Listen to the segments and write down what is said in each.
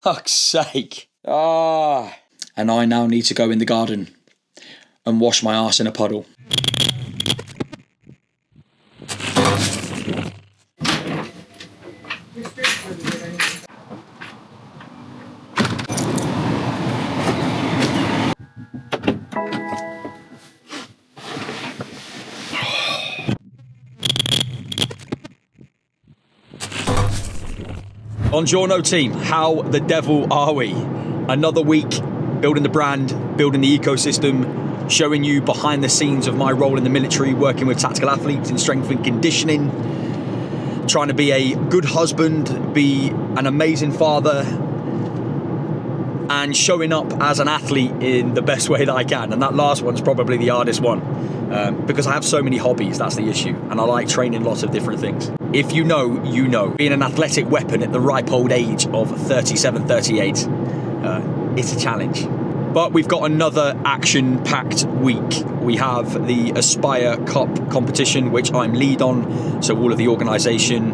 Fuck's sake. Ah. And I now need to go in the garden and wash my arse in a puddle. Buongiorno team, how the devil are we? Another week building the brand, building the ecosystem, showing you behind the scenes of my role in the military, working with tactical athletes in strength and conditioning, trying to be a good husband, be an amazing father, and showing up as an athlete in the best way that I can. And that last one's probably the hardest one, because I have so many hobbies, that's the issue. And I like training lots of different things. If you know, you know. Being an athletic weapon at the ripe old age of 37, 38, it's a challenge. But we've got another action-packed week. We have the Aspire Cup competition, which I'm lead on. So all of the organisation,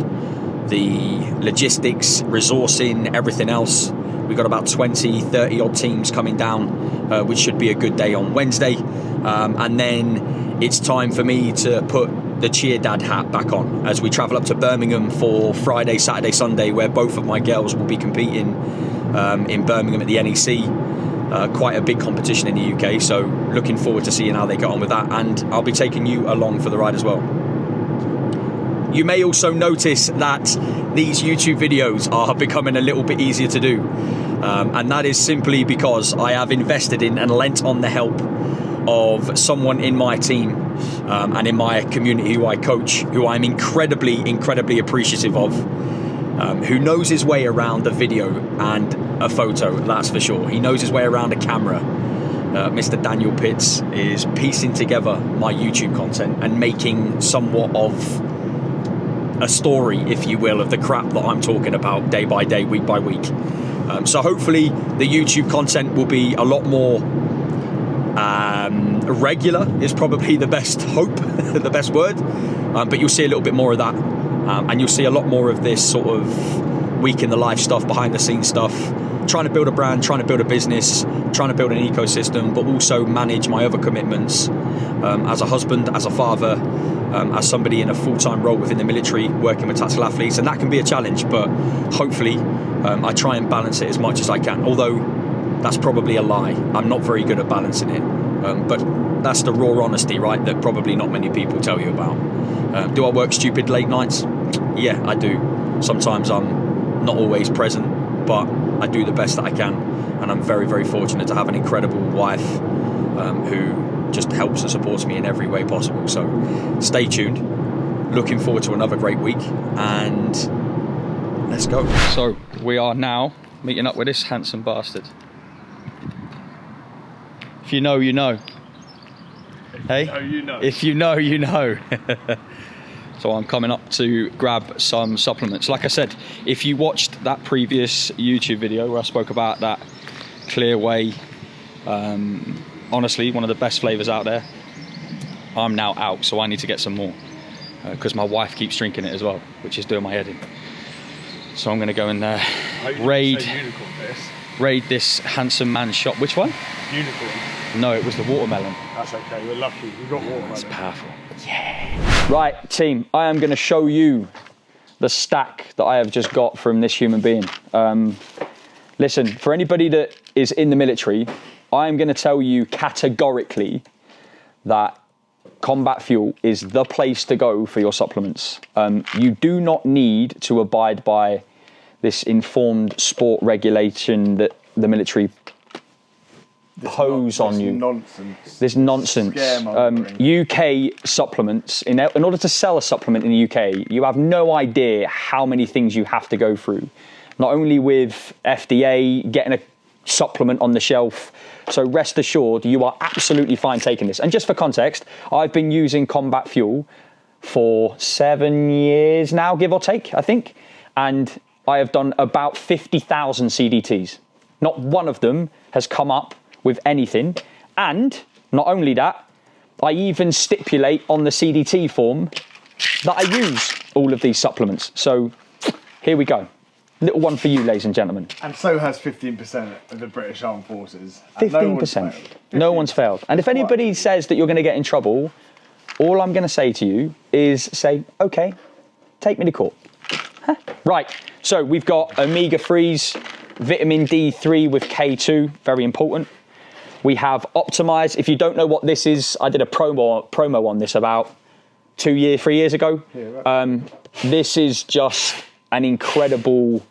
the logistics, resourcing, everything else. We've got about 20, 30 odd teams coming down, which should be a good day on Wednesday. And then it's time for me to put the cheer dad hat back on as we travel up to Birmingham for Friday, Saturday, Sunday, where both of my girls will be competing in Birmingham at the NEC. Quite a big competition in the UK, so looking forward to seeing how they get on with that, and I'll be taking you along for the ride as well. You may also notice that these YouTube videos are becoming a little bit easier to do, and that is simply because I have invested in and lent on the help of someone in my team and in my community who I coach, who I'm incredibly appreciative of, who knows his way around a video and a photo, that's for sure. He knows his way around a camera. Mr. Daniel Pitts is piecing together my YouTube content and making somewhat of a story, if you will, of the crap that I'm talking about day by day, week by week. So hopefully the YouTube content will be a lot more regular, is probably the best hope, the best word. But you'll see a little bit more of that. And you'll see a lot more of this sort of week in the life stuff, behind the scenes stuff, trying to build a brand, trying to build a business, trying to build an ecosystem, but also manage my other commitments as a husband, as a father, as somebody in a full-time role within the military, working with tactical athletes. And that can be a challenge, but hopefully I try and balance it as much as I can. Although that's probably a lie. I'm not very good at balancing it. But that's the raw honesty, right, that probably not many people tell you about. Do I work stupid late nights? Yeah, I do. Sometimes I'm not always present, but I do the best that I can. And I'm very fortunate to have an incredible wife who just helps and supports me in every way possible. So stay tuned. Looking forward to another great week, and let's go. So we are now meeting up with this handsome bastard. If you know, you know. Hey? If you know, you know. So I'm coming up to grab some supplements. Like I said, if you watched that previous YouTube video where I spoke about that Clear Whey, honestly, one of the best flavors out there, I'm now out, so I need to get some more because my wife keeps drinking it as well, which is doing my head in. So I'm going to go in there, raid this handsome man's shop. Which one? Unicorn. No, it was the watermelon. That's okay, we're lucky. We've got watermelon. It's powerful. Yeah. Right, team, I am going to show you the stack that I have just got from this human being. Listen, for anybody that is in the military, I am going to tell you categorically that Combat Fuel is the place to go for your supplements. You do not need to abide by this informed sport regulation that the military pose on you. This nonsense. UK supplements, in order to sell a supplement in the UK, you have no idea how many things you have to go through. Not only with FDA, getting a supplement on the shelf. So rest assured, you are absolutely fine taking this. And just for context, I've been using Combat Fuel for 7 years now, give or take, I think. And I have done about 50,000 CDTs. Not one of them has come up with anything. And not only that, I even stipulate on the CDT form that I use all of these supplements. So here we go. little one for you, ladies and gentlemen. And so has 15% of the British Armed Forces. 15%. No one's failed. And if anybody says that you're going to get in trouble, all I'm going to say to you is say, okay, take me to court. Huh? Right, so we've got omega-3s, vitamin D3 with K2, very important. We have Optimize. If you don't know what this is, I did a promo on this about 3 years ago. Yeah, right. This is just an incredible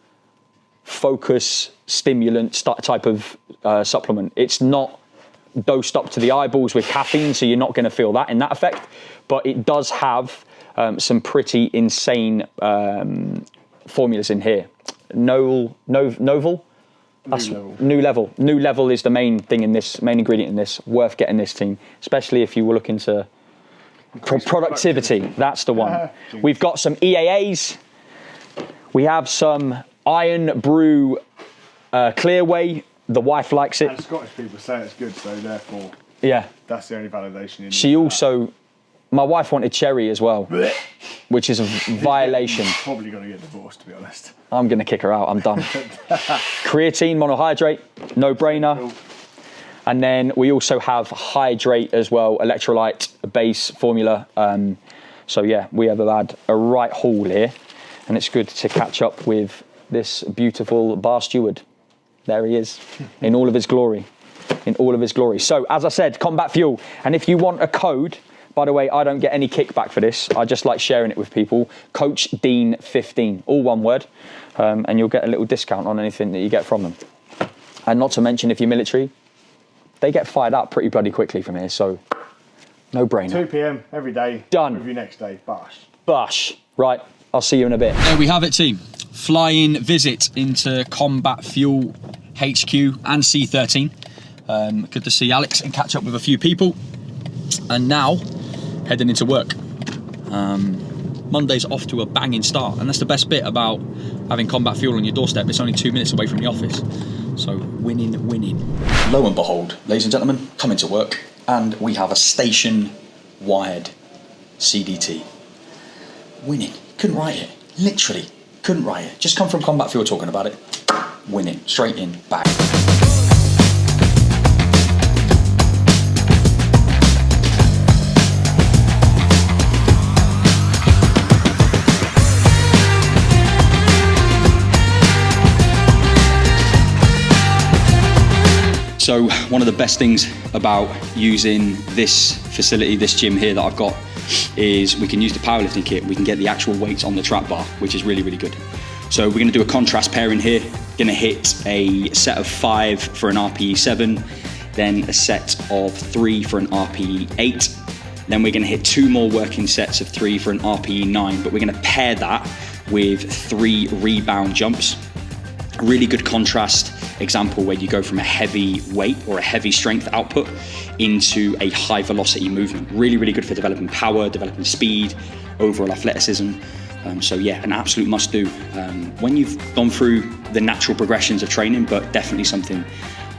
focus stimulant type of supplement. It's not dosed up to the eyeballs with caffeine, so you're not going to feel that in that effect, but it does have some pretty insane formulas in here. Novel? That's New Level. New Level is the main thing in this, main ingredient in this. Worth getting this team, especially if you were looking to productivity. That's the one. We've got some EAAs. We have some Iron Brew Clearway. The wife likes it. And Scottish people say it's good, so therefore, yeah, that's the only validation. She also, my wife wanted cherry as well, which is a violation. Probably going to get divorced, to be honest. I'm going to kick her out. I'm done. Creatine monohydrate, no brainer. Cool. And then we also have hydrate as well, electrolyte base formula. So yeah, we have had a right haul here, and it's good to catch up with this beautiful bar steward. There he is, in all of his glory, in all of his glory. So as I said, Combat Fuel. And if you want a code, by the way, I don't get any kickback for this. I just like sharing it with people. Coach Dean 15, all one word. And you'll get a little discount on anything that you get from them. And not to mention, if you're military, they get fired up pretty bloody quickly from here. So no brainer. 2 p.m. every day. Done. Review next day. Bash. Bash. Right. I'll see you in a bit. There we have it, team. Flying visit into Combat Fuel HQ and C13. Good to see Alex and catch up with a few people. And now, heading into work. Monday's off to a banging start, and that's the best bit about having Combat Fuel on your doorstep. It's only 2 minutes away from the office. So, winning. Lo and behold, ladies and gentlemen, coming to work, and we have a station-wired CDT. Winning. Couldn't write it. Literally. Couldn't write it. Just come from Combat Fuel talking about it. Winning. Straight in. Back. So one of the best things about using this facility, this gym here that I've got, is we can use the powerlifting kit. We can get the actual weights on the trap bar, which is really, really good. So we're gonna do a contrast pairing here. Gonna hit a set of 5 for an RPE 7, then a set of 3 for an RPE 8. Then we're gonna hit 2 more working sets of 3 for an RPE 9, but we're gonna pair that with 3 rebound jumps. A really good contrast example where you go from a heavy weight or a heavy strength output into a high velocity movement. Really, really good for developing power, developing speed, overall athleticism. So yeah, an absolute must do when you've gone through the natural progressions of training, but definitely something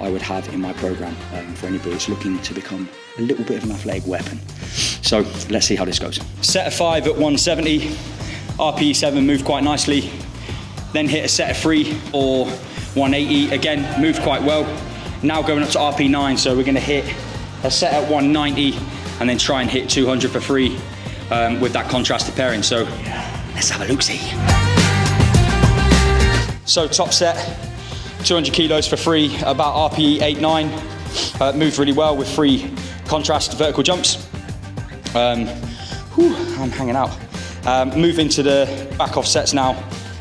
I would have in my program for anybody that's looking to become a little bit of an athletic weapon. So let's see how this goes. Set of 5 at 170, RPE 7 moved quite nicely. Then hit a set of 3 or 180, again, moved quite well. Now going up to RP 9, so we're gonna hit a set at 190 and then try and hit 200 for 3 with that contrasted pairing. So let's have a look-see. So top set, 200 kilos for 3, about RPE 8-9. Moved really well with 3 contrast vertical jumps. I'm hanging out. Move into the back off sets now,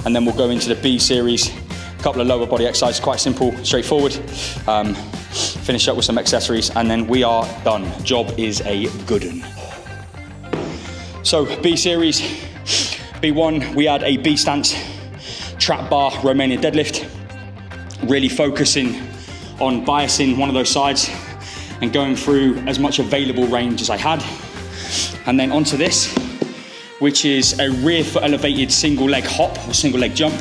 and then we'll go into the B series. Couple of lower body exercises, quite simple, straightforward. Finish up with some accessories, and then we are done. Job is a good one. So B series, B1, we had a B stance, trap bar, Romanian deadlift. Really focusing on biasing one of those sides and going through as much available range as I had. And then onto this, which is a rear foot elevated single leg hop or single leg jump.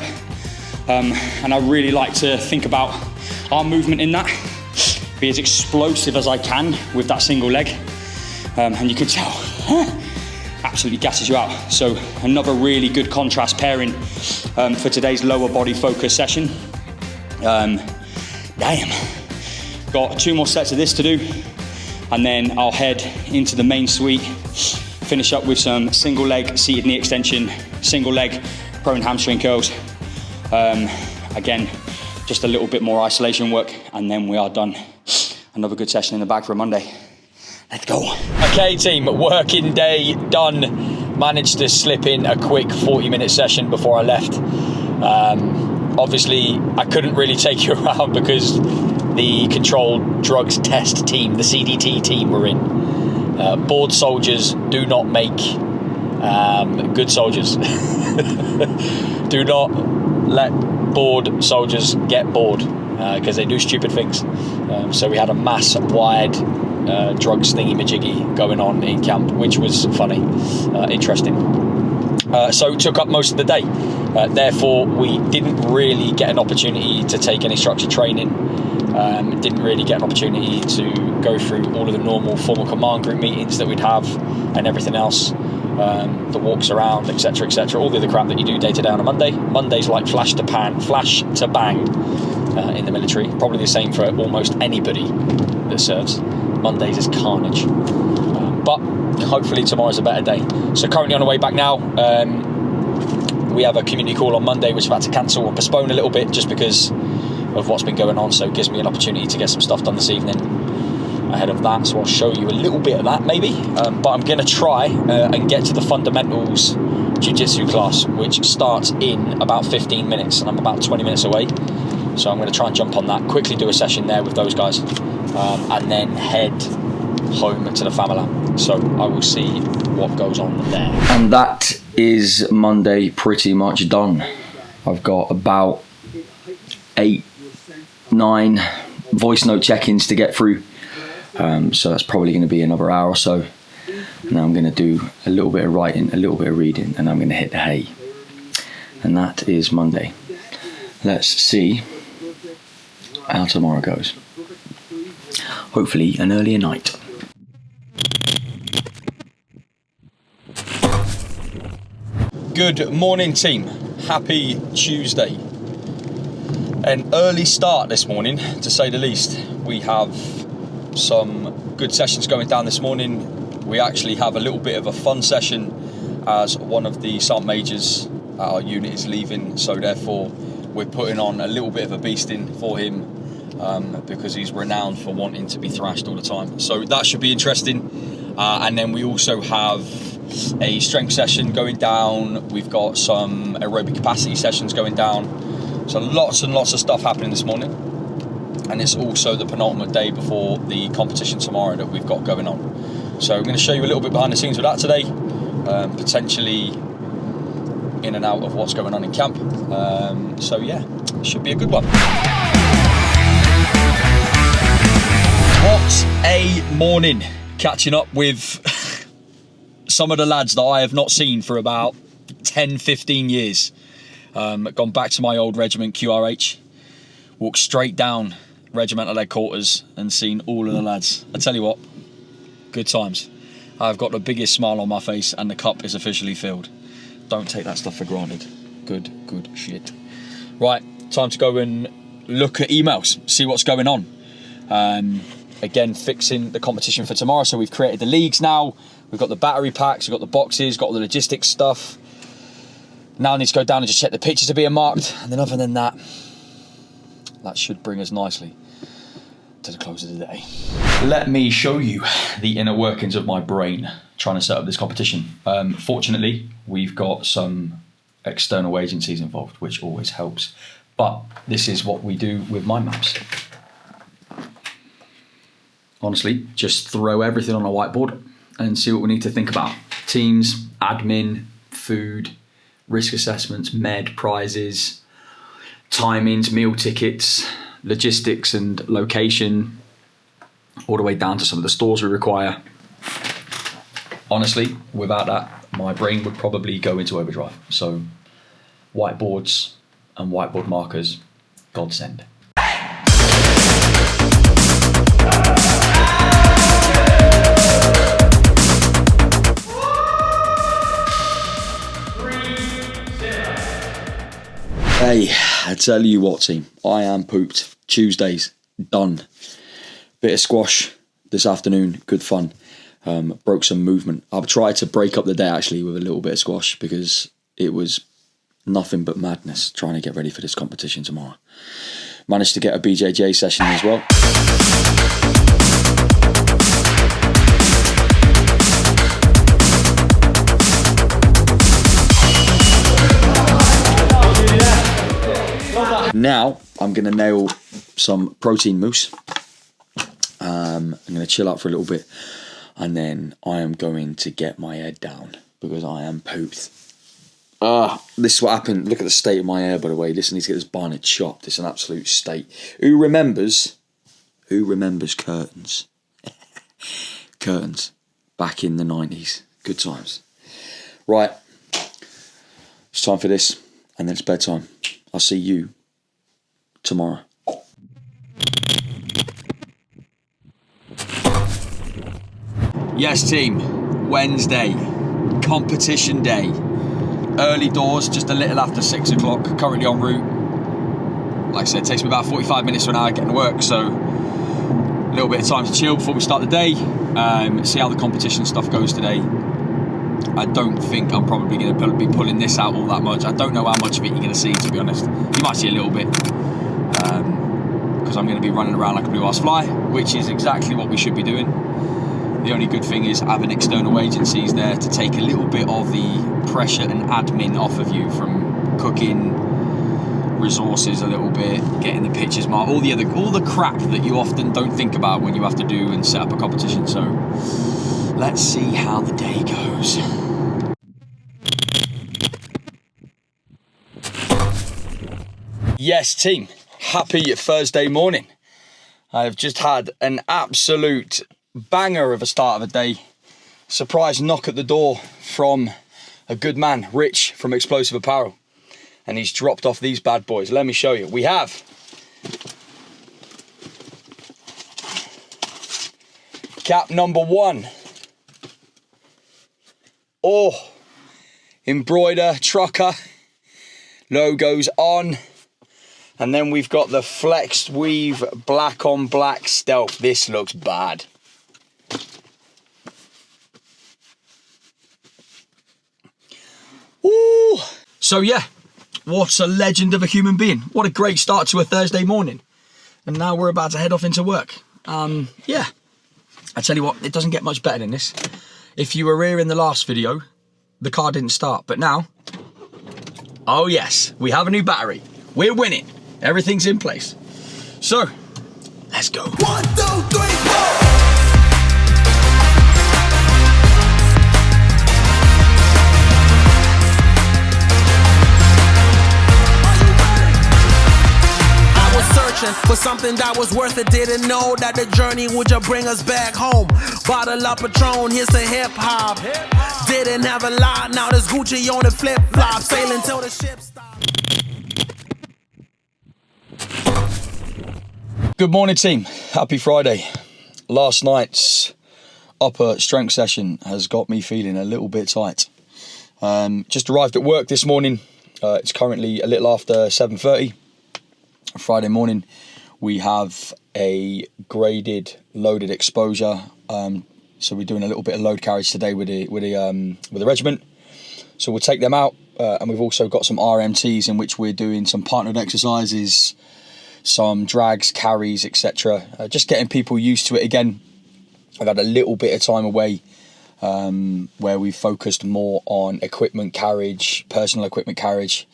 And I really like to think about arm movement in that, be as explosive as I can with that single leg. And you can tell, absolutely gasses you out. So another really good contrast pairing for today's lower body focus session. Damn. Got 2 more sets of this to do, and then I'll head into the main suite, finish up with some single leg seated knee extension, single leg prone hamstring curls. Again, just a little bit more isolation work, and then we are done. Another good session in the bag for a Monday. Let's go. Okay team, working day done. Managed to slip in a quick 40-minute session before I left. Obviously, I couldn't really take you around because the controlled drugs test team, the CDT team, were in. Bored soldiers do not make good soldiers. Do not let bored soldiers get bored because they do stupid things. So we had a mass wide drugs thingy-majiggy going on in camp, which was funny, interesting. So took up most of the day. Therefore, we didn't really get an opportunity to take any structured training. Didn't really get an opportunity to go through all of the normal formal command group meetings that we'd have and everything else. The walks around, etc., etc. All the other crap that you do day to day on a Monday. Monday's like flash to bang in the military. Probably the same for almost anybody that serves. Mondays is carnage. But hopefully tomorrow's a better day. So currently on the way back now. We have a community call on Monday, which I've had to cancel or postpone a little bit just because of what's been going on. So it gives me an opportunity to get some stuff done this evening ahead of that. So I'll show you a little bit of that maybe. But I'm going to try and get to the fundamentals jiu-jitsu class, which starts in about 15 minutes, and I'm about 20 minutes away. So I'm going to try and jump on that, quickly do a session there with those guys, and then head home to the family. So I will see what goes on there. And that is Monday pretty much done. I've got about 8, 9 voice note check-ins to get through. So that's probably going to be another hour or so. And then I'm going to do a little bit of writing, a little bit of reading, and I'm going to hit the hay. And that is Monday. Let's see how tomorrow goes. Hopefully an earlier night. Good morning team, happy Tuesday. An early start this morning, to say the least. We have some good sessions going down this morning. We actually have a little bit of a fun session as one of the sergeant majors at our unit is leaving, so therefore we're putting on a little bit of a beasting for him because he's renowned for wanting to be thrashed all the time. So that should be interesting. And then we also have a strength session going down. We've got some aerobic capacity sessions going down. So lots and lots of stuff happening this morning. And it's also the penultimate day before the competition tomorrow that we've got going on. So I'm going to show you a little bit behind the scenes with that today. Potentially in and out of what's going on in camp. So yeah, should be a good one. What a morning. Catching up with some of the lads that I have not seen for about 10-15 years. Gone back to my old regiment, QRH, walked straight down regimental headquarters and seen all of the lads. I tell you what, good times. I've got the biggest smile on my face and the cup is officially filled. Don't take that stuff for granted. Good shit. Right, time to go and look at emails, see what's going on. Again, fixing the competition for tomorrow. So we've created the leagues now. We've got the battery packs, we've got the boxes, got all the logistics stuff. Now I need to go down and just check the pitches are being marked. And then other than that, that should bring us nicely to the close of the day. Let me show you the inner workings of my brain trying to set up this competition. Fortunately, we've got some external agencies involved, which always helps. But this is what we do with mind maps. Honestly, just throw everything on a whiteboard and see what we need to think about. Teams, admin, food, risk assessments, med, prizes, timings, meal tickets, logistics and location, all the way down to some of the stores we require. Honestly, without that, my brain would probably go into overdrive. So whiteboards and whiteboard markers, godsend. Hey, I tell you what, team, I am pooped. Tuesday's done. Bit of squash this afternoon, good fun. Broke some movement. I've tried to break up the day actually with a little bit of squash because it was nothing but madness trying to get ready for this competition tomorrow. Managed to get a BJJ session as well. Now I'm going to nail some protein mousse. I'm going to chill out for a little bit and then I am going to get my head down because I am pooped. This is what happened. Look at the state of my hair, by the way. Listen, I need to get this barnet chopped. It's an absolute state. Who remembers curtains? Curtains. Back in the 90s. Good times. Right. It's time for this and then it's bedtime. I'll see you tomorrow. Yes, team. Wednesday, competition day. Early doors, just a little after 6 o'clock. Currently en route. Like I said, it takes me about 45 minutes to an hour getting to work, so a little bit of time to chill before we start the day. See how the competition stuff goes today. I don't think I'm probably going to be pulling this out all that much. I don't know how much of it you're going to see, to be honest. You might see a little bit. Because I'm going to be running around like a blue-ass fly, which is exactly what we should be doing. The only good thing is having external agencies there to take a little bit of the pressure and admin off of you from cooking, resources a little bit, getting the pitches marked, all the crap that you often don't think about when you have to do and set up a competition. So let's see how the day goes. Yes, team. Happy Thursday morning. I've just had an absolute banger of a start of a day. Surprise knock at the door from a good man, Rich from Explosive Apparel. And he's dropped off these bad boys. Let me show you. We have cap number 1. Oh, embroider, trucker, logos on. And then we've got the flexed weave black on black stealth. This looks bad. Ooh. So yeah, what a legend of a human being. What a great start to a Thursday morning. And now we're about to head off into work. Yeah, I tell you what, it doesn't get much better than this. If you were here in the last video, the car didn't start, but now, oh yes, we have a new battery. We're winning. Everything's in place. So, let's go. 1, 2, 3, 4. For something that was worth it, didn't know that the journey would just bring us back home. Bottle up Patron, here's the hip hop. Didn't have a lot, now there's Gucci on the flip flop, sailing till the ship stops. Good morning, team. Happy Friday. Last night's upper strength session has got me feeling a little bit tight. Just arrived at work this morning. It's currently a little after 7:30. Friday morning. We have a graded loaded exposure. So we're doing a little bit of load carriage today with the regiment. So we'll take them out, and we've also got some RMTs in which we're doing some partnered exercises, some drags, carries, etc. Just getting people used to it again. I've had a little bit of time away where we focused more on equipment carriage, personal equipment carriage,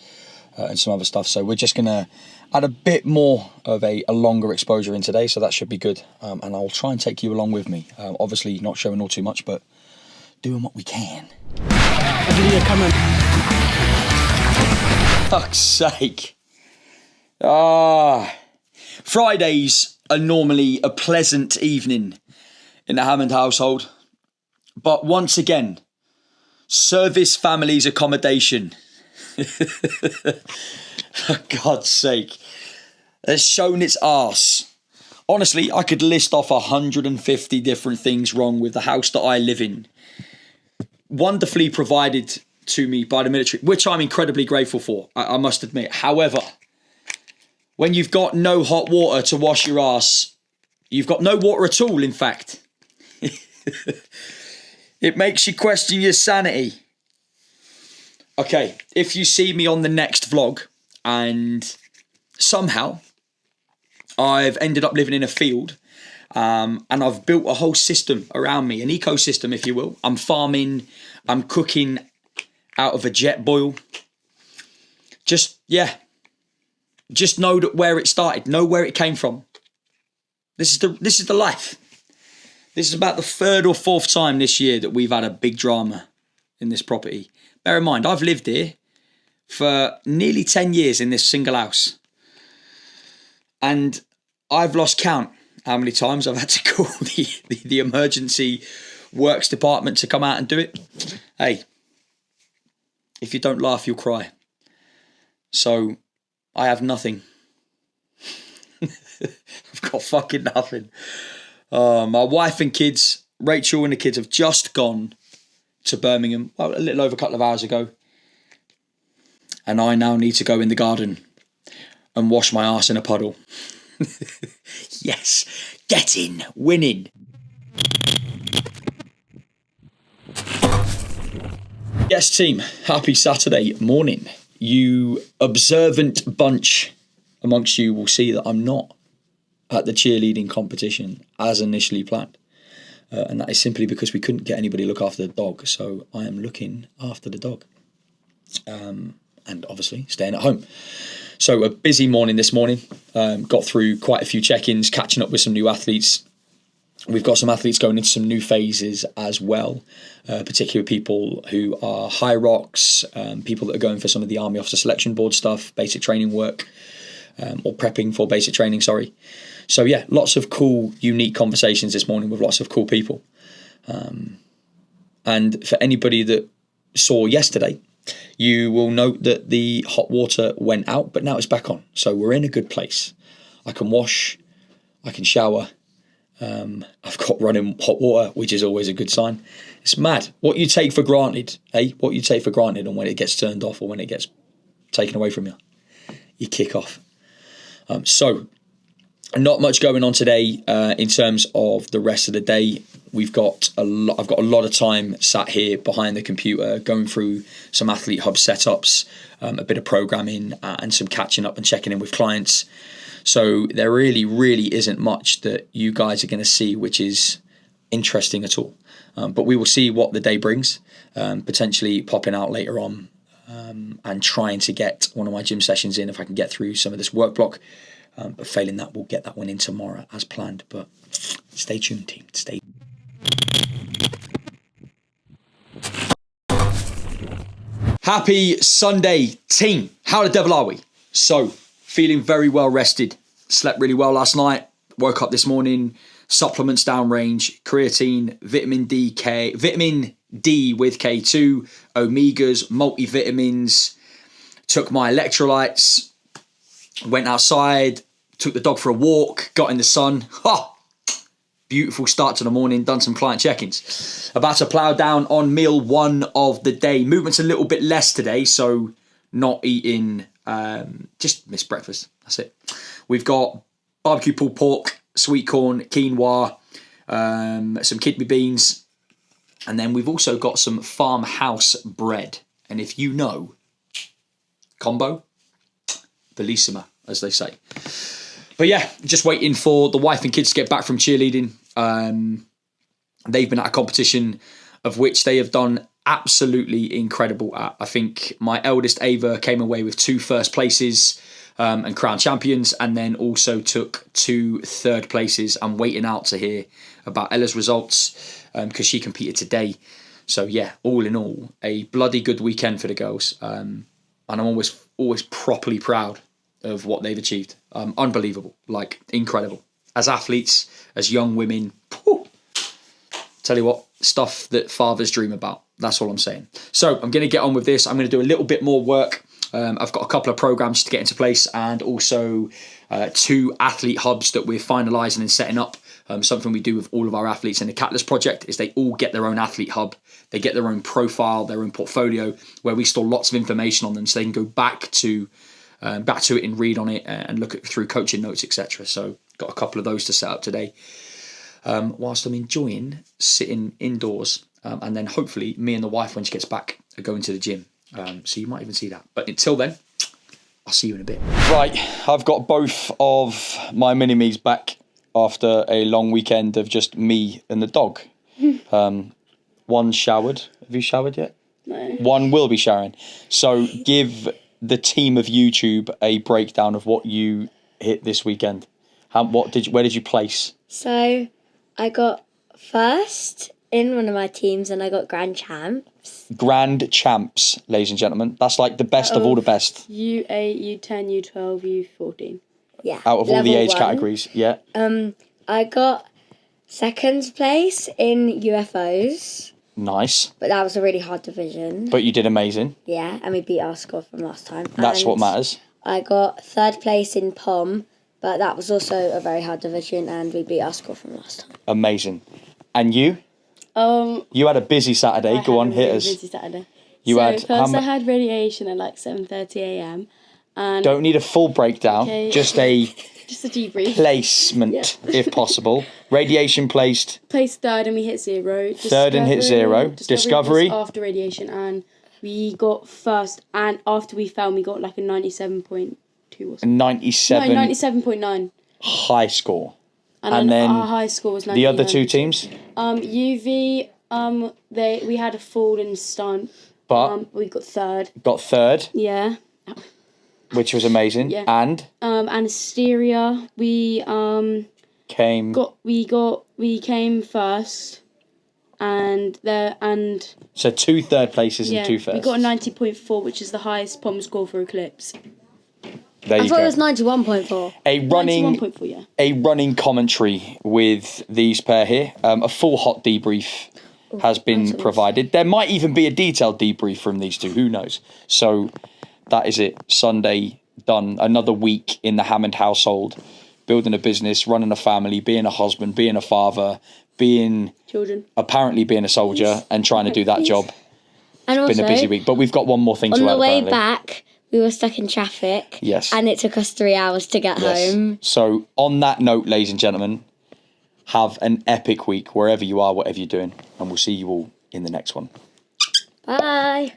and some other stuff. So we're just going to add a bit more of a longer exposure in today, so that should be good. And I'll try and take you along with me. Obviously not showing all too much, but doing what we can. Fuck's sake. Fridays are normally a pleasant evening in the Hammond household. But once again, service families accommodation. For God's sake, has shown its arse. Honestly, I could list off 150 different things wrong with the house that I live in. Wonderfully provided to me by the military, which I'm incredibly grateful for, I must admit. However, when you've got no hot water to wash your ass, you've got no water at all, in fact. It makes you question your sanity. Okay, if you see me on the next vlog and somehow I've ended up living in a field and I've built a whole system around me, an ecosystem, if you will. I'm farming, I'm cooking out of a jet boil. Just know that where it started, know where it came from. This is the life. This is about the 3rd or 4th time this year that we've had a big drama in this property. Bear in mind, I've lived here for nearly 10 years in this single house. And I've lost count how many times I've had to call the emergency works department to come out and do it. Hey, if you don't laugh, you'll cry. So I have nothing. I've got fucking nothing. My wife and kids, Rachel and the kids, have just gone to Birmingham, well, a little over a couple of hours ago. And I now need to go in the garden and wash my arse in a puddle. Yes, get in, winning. Yes, team, happy Saturday morning. You observant bunch amongst you will see that I'm not at the cheerleading competition as initially planned. And that is simply because we couldn't get anybody to look after the dog. So I am looking after the dog. And obviously staying at home. So a busy morning this morning. Got through quite a few check-ins, catching up with some new athletes. We've got some athletes going into some new phases as well. Particularly people who are high rocks, people that are going for some of the Army Officer Selection Board stuff, basic training work, or prepping for basic training, sorry. So yeah, lots of cool, unique conversations this morning with lots of cool people. And for anybody that saw yesterday, you will note that the hot water went out, but now it's back on. So we're in a good place. I can wash, I can shower. I've got running hot water, which is always a good sign. It's mad. What you take for granted, what you take for granted, and when it gets turned off or when it gets taken away from you, you kick off. So not much going on today in terms of the rest of the day. I've got a lot of time sat here behind the computer going through some Athlete Hub setups, a bit of programming and some catching up and checking in with clients. So there really isn't much that you guys are going to see which is interesting at all. But we will see what the day brings, potentially popping out later on and trying to get one of my gym sessions in if I can get through some of this work block. But failing that, we'll get that one in tomorrow as planned. But stay tuned, team. Stay. Happy Sunday, team. How the devil are we? So, feeling very well rested. Slept really well last night. Woke up this morning. Supplements downrange. Creatine, vitamin D with K2, omegas, multivitamins. Took my electrolytes. Went outside, took the dog for a walk, got in the sun. Beautiful start to the morning, done some client check-ins. About to plough down on meal 1 of the day. Movement's a little bit less today, so not eating, just missed breakfast. That's it. We've got barbecue pulled pork, sweet corn, quinoa, some kidney beans, and then we've also got some farmhouse bread. And if you know, combo, bellissima, as they say. But yeah, just waiting for the wife and kids to get back from cheerleading. They've been at a competition of which they have done absolutely incredible at. I think my eldest Ava came away with 2 first places and crown champions, and then also took 2 third places. I'm waiting out to hear about Ella's results because she competed today. So yeah, all in all, a bloody good weekend for the girls. And I'm always properly proud of what they've achieved. Unbelievable, like incredible. As athletes, as young women, tell you what, stuff that fathers dream about. That's all I'm saying. So I'm going to get on with this. I'm going to do a little bit more work. I've got a couple of programs to get into place, and also 2 athlete hubs that we're finalising and setting up something we do with all of our athletes in the Catalyst project is they all get their own athlete hub. They get their own profile, their own portfolio, where we store lots of information on them, so they can go back to it and read on it and look at through coaching notes, etc. So got a couple of those to set up today. Whilst I'm enjoying sitting indoors, and then hopefully me and the wife, when she gets back, are going to the gym. So you might even see that. But until then, I'll see you in a bit. Right, I've got both of my mini-me's back after a long weekend of just me and the dog. One showered. Have you showered yet? No. One will be showering. So give the team of YouTube a breakdown of what you hit this weekend. Where did you place? So I got first in one of my teams and I got grand champs. Grand champs, ladies and gentlemen. That's like the best of all the best. U8, U10, U12, U14. Yeah. Out of all the level age 1. categories, yeah. I got second place in UFOs, Nice. but that was a really hard division. But you did amazing. Yeah, and we beat our score from last time. That's And what matters. I got third place in POM, but that was also a very hard division and we beat our score from last time. Amazing. And you? You had a busy Saturday. Go on, hit us. Busy Saturday. You so had first I had radiation at like 7:30 a.m. and Don't need a full breakdown. Okay. Just a just a debrief. placement, if possible. Radiation placed. Placed third and we hit 0. Third and hit 0. Discovery. was after radiation and we got first, and after we fell we got like a 97.2 or something. 97. No, 97.9. High score. And then our high score was 99. The other two teams? UV, we had a fall and stunt. But we got third. got third, Yeah. which was amazing. Yeah. And Anesthesia, we came. came first, and So 2 third places yeah, and 2 firsts. we got a 90.4, which is the highest POM score for Eclipse. There I you thought go. it was 91.4. A running 91.4, yeah. a running commentary with these pair here. A full hot debrief has been provided. There might even be a detailed debrief from these two. Who knows? So that is it. Sunday done. Another week in the Hammond household, building a business, running a family, being a husband, being a father, apparently being a soldier, and trying to do that job. And also, Been a busy week, but we've got one more thing to on add. the way apparently. back, we were stuck in traffic. Yes. And it took us 3 hours to get Yes. home. So on that note, ladies and gentlemen, have an epic week wherever you are, whatever you're doing, and we'll see you all in the next one. Bye.